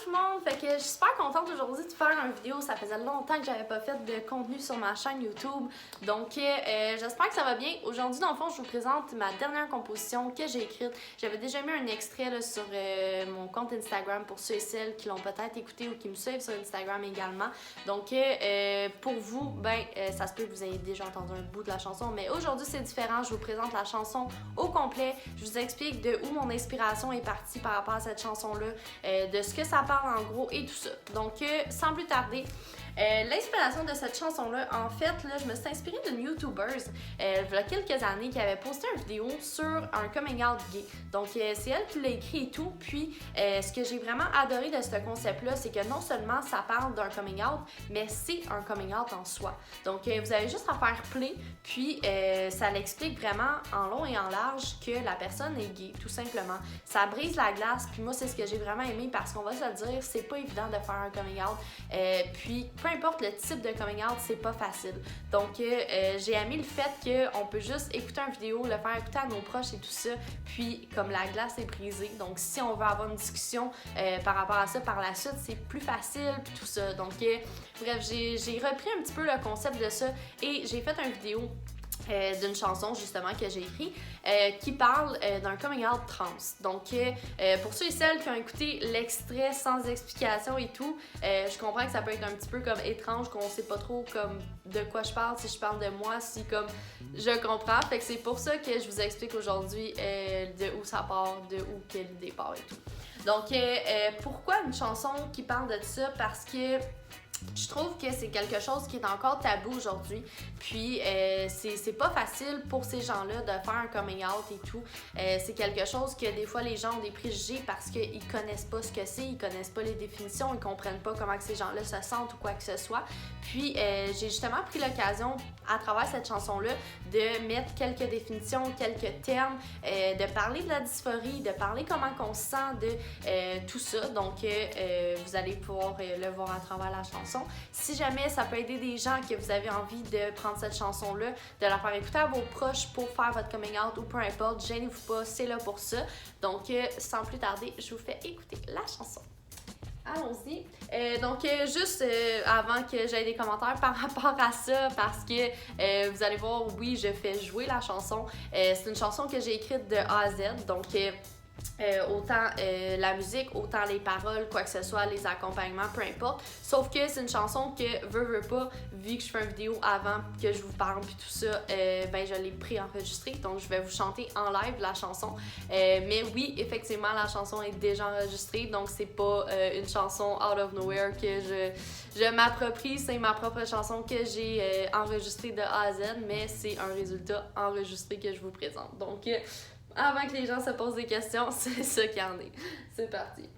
tout le monde! Fait que je suis super contente aujourd'hui de faire une vidéo. Ça faisait longtemps que j'avais pas fait de contenu sur ma chaîne YouTube. Donc j'espère que ça va bien. Aujourd'hui, dans le fond, je vous présente ma dernière composition que j'ai écrite. J'avais déjà mis un extrait là, sur mon compte Instagram pour ceux et celles qui l'ont peut-être écouté ou qui me suivent sur Instagram également. Donc pour vous, ça se peut que vous ayez déjà entendu un bout de la chanson, mais aujourd'hui c'est différent. Je vous présente la chanson au complet. Je vous explique de où mon inspiration est partie par rapport à cette chanson-là, de ce que ça parle en gros et tout ça. Donc, sans plus tarder, l'inspiration de cette chanson-là, en fait, là, je me suis inspirée d'une YouTuber il y a quelques années qui avait posté une vidéo sur un coming out gay. Donc, c'est elle qui l'a écrit et tout. Puis, ce que j'ai vraiment adoré de ce concept-là, c'est que non seulement ça parle d'un coming out, mais c'est un coming out en soi. Donc, vous avez juste à faire play, puis ça l'explique vraiment en long et en large que la personne est gay, tout simplement. Ça brise la glace, puis moi, c'est ce que j'ai vraiment aimé parce qu'on va se le dire, c'est pas évident de faire un coming out. Puis, peu importe le type de coming out, c'est pas facile. Donc, j'ai aimé le fait qu'on peut juste écouter une vidéo, le faire écouter à nos proches et tout ça, puis comme la glace est brisée. Donc, si on veut avoir une discussion par rapport à ça par la suite, c'est plus facile, puis tout ça. Donc, bref, j'ai repris un petit peu le concept de ça et j'ai fait une vidéo d'une chanson justement que j'ai écrite qui parle d'un coming out trans. Donc pour ceux et celles qui ont écouté l'extrait sans explication et tout, je comprends que ça peut être un petit peu comme étrange, qu'on sait pas trop comme de quoi je parle, si je parle de moi, si comme je comprends. Fait que c'est pour ça que je vous explique aujourd'hui de où ça part, de où quelle idée part et tout. Donc pourquoi une chanson qui parle de ça? Parce que je trouve que c'est quelque chose qui est encore tabou aujourd'hui. Puis, c'est pas facile pour ces gens-là de faire un coming out et tout. C'est quelque chose que des fois les gens ont des préjugés parce qu'ils connaissent pas ce que c'est, ils connaissent pas les définitions, ils comprennent pas comment que ces gens-là se sentent ou quoi que ce soit. Puis, j'ai justement pris l'occasion, à travers cette chanson-là, de mettre quelques définitions, quelques termes, de parler de la dysphorie, de parler comment qu'on se sent de tout ça. Donc, vous allez pouvoir le voir à travers la chanson. Si jamais ça peut aider des gens que vous avez envie de prendre cette chanson-là, de la faire écouter à vos proches pour faire votre coming out ou peu importe, gênez-vous pas, c'est là pour ça. Donc, sans plus tarder, je vous fais écouter la chanson. Allons-y. Juste avant que j'aie des commentaires par rapport à ça, parce que vous allez voir, oui, je fais jouer la chanson. C'est une chanson que j'ai écrite de A à Z, donc autant la musique, autant les paroles, quoi que ce soit, les accompagnements, peu importe. Sauf que c'est une chanson que, veux pas, vu que je fais une vidéo avant que je vous parle puis tout ça, je l'ai préenregistrée. Donc, je vais vous chanter en live la chanson. Mais oui, effectivement, la chanson est déjà enregistrée. Donc, c'est pas une chanson out of nowhere que je m'approprie. C'est ma propre chanson que j'ai enregistrée de A à Z, mais c'est un résultat enregistré que je vous présente. Donc, avant que les gens se posent des questions, c'est ça qu'il y en est. C'est parti.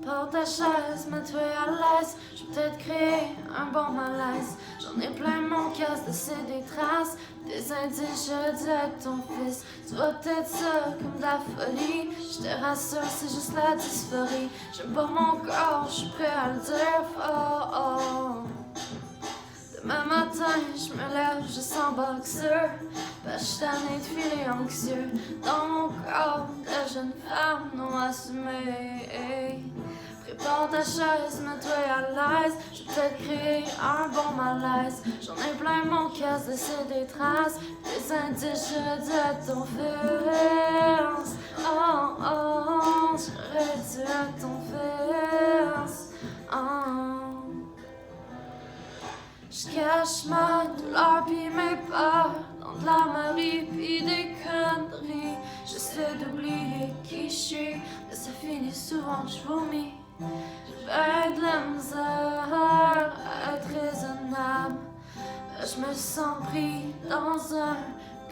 Prépare ta chaise, mets-toi à l'aise. Je vais peut-te créer un bon malaise. J'en ai plein mon casse de ces des traces. Des indices, je dis à ton fils. Tu vois peut-être ça comme de la folie. Je te rassure, c'est juste la dysphorie. J'aime pas mon corps, je suis prêt à le dire. Oh oh. Demain matin, je me lève juste en boxeur. Parce que je suis tannée de filer anxieux. Dans mon corps de jeune femme non assumée. Prépare ta chaise, mets-toi à l'aise. Je vais peut-être créer un bon malaise. J'en ai plein mon casse de ces des traces. Des indices, je dis à ton fils. Oh oh, j'aurais dû à ton fils. Oh. Je cache ma douleur pis mes peurs dans de la marie pis des conneries. J'essaie d'oublier qui je suis, mais ça finit souvent que je vomis. J'ai de la misère à être raisonnable. Je me sens pris dans un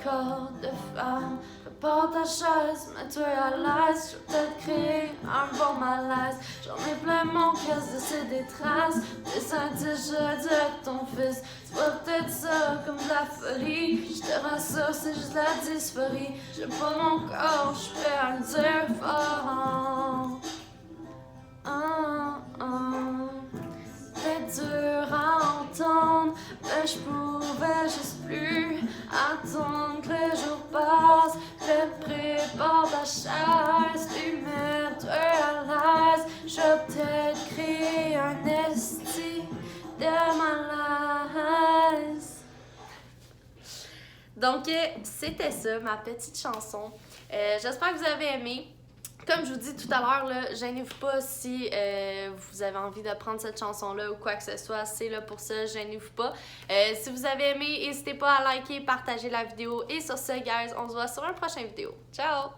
corps de femme. Prépare ta chaise, mets-toi à l'aise. Je vais peut-être créer un bon malaise. J'en ai plein mon caisse de ces des traces. Des indices, je dis à ton fils. Tu vois peut-être ça comme de la folie. Je te rassure, c'est juste la dysphorie. J'aime pas mon corps, je suis prêt à le dire fort. C'est dur à entendre. mais je pouvais juste plus attendre que les jours passent. Je prépare ta chaise, tu mets à l'aise. Je vais peut-être créer un esti de malaise. Donc, c'était ça, ma petite chanson. J'espère que vous avez aimé. Comme je vous dis tout à l'heure, là, gênez-vous pas si vous avez envie de prendre cette chanson-là ou quoi que ce soit, c'est là pour ça, gênez-vous pas. Si vous avez aimé, n'hésitez pas à liker, partager la vidéo. Et sur ce, guys, on se voit sur une prochaine vidéo. Ciao!